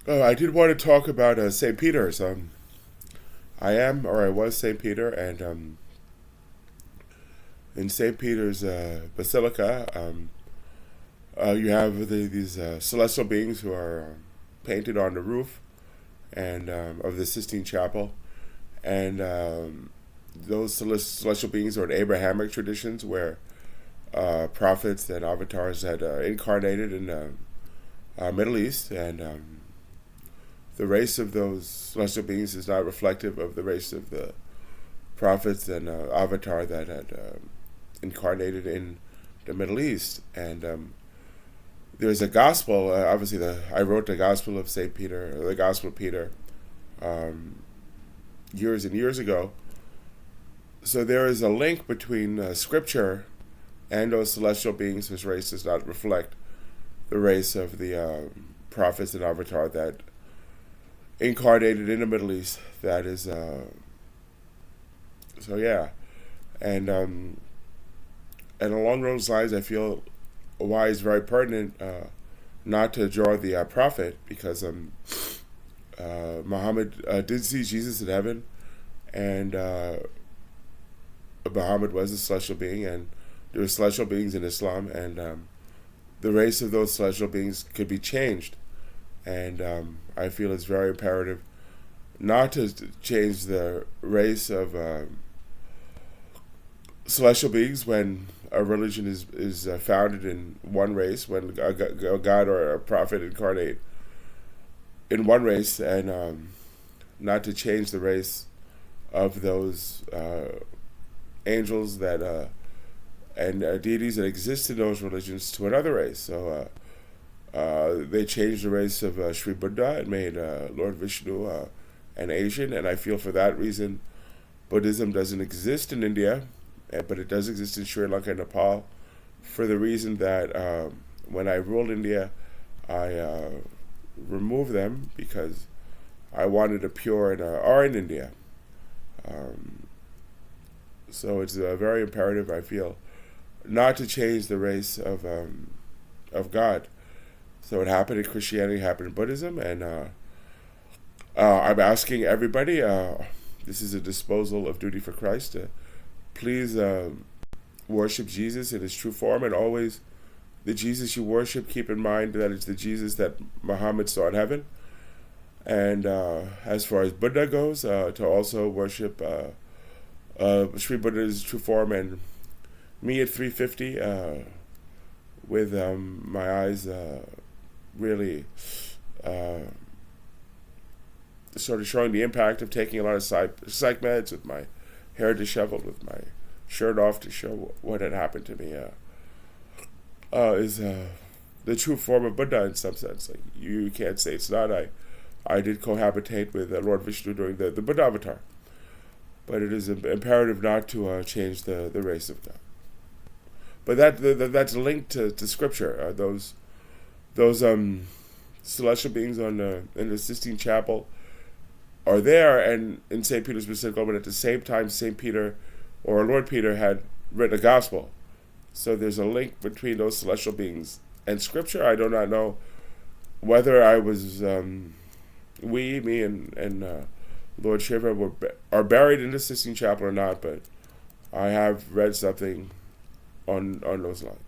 I did want to talk about St. Peter's. I am, or I was St. Peter, and in St. Peter's Basilica, you have these celestial beings who are painted on the roof and of the Sistine Chapel, and those celestial beings are in Abrahamic traditions where prophets and avatars had incarnated in the Middle East, and the race of those celestial beings is not reflective of the race of the prophets and avatar that had incarnated in the Middle East. And there's a gospel. Obviously, I wrote the Gospel of Saint Peter, or the Gospel of Peter, um, years and years ago. So there is a link between Scripture and those celestial beings whose race does not reflect the race of the prophets and avatar that incarnated in the Middle East. That is, so yeah, and and along those lines, I feel why it's very pertinent not to draw the prophet because Muhammad did see Jesus in heaven, and Muhammad was a celestial being, and there were celestial beings in Islam, and the race of those celestial beings could be changed, and I feel it's very imperative not to change the race of celestial beings when a religion is founded in one race, when a god or a prophet incarnate in one race, and not to change the race of those angels that and deities that exist in those religions to another race. So they changed the race of Sri Buddha and made Lord Vishnu an Asian, and I feel for that reason Buddhism doesn't exist in India, but it does exist in Sri Lanka and Nepal, for the reason that when I ruled India, I removed them because I wanted a pure and are in India. Um, so it's very imperative, I feel, not to change the race of God. So it happened in Christianity, it happened in Buddhism, and I'm asking everybody. This is a disposal of duty for Christ. Please worship Jesus in his true form, and always the Jesus you worship, keep in mind that it's the Jesus that Muhammad saw in heaven. And as far as Buddha goes, to also worship Sri Buddha's true form, and me at 350 with my eyes really sort of showing the impact of taking a lot of psych meds, with my hair disheveled, with my shirt off to show what had happened to me, is the true form of Buddha in some sense. Like, you can't say it's not. I did cohabitate with Lord Vishnu during the Buddha avatar, but it is imperative not to change the race of God. But that's linked to Scripture. Those celestial beings in the Sistine Chapel are there, and in St. Peter's Basilica, but at the same time, St. Peter or Lord Peter had written a gospel. So there's a link between those celestial beings and Scripture. I do not know whether I was, me and Lord Shiva are buried in the Sistine Chapel or not, but I have read something on those lines.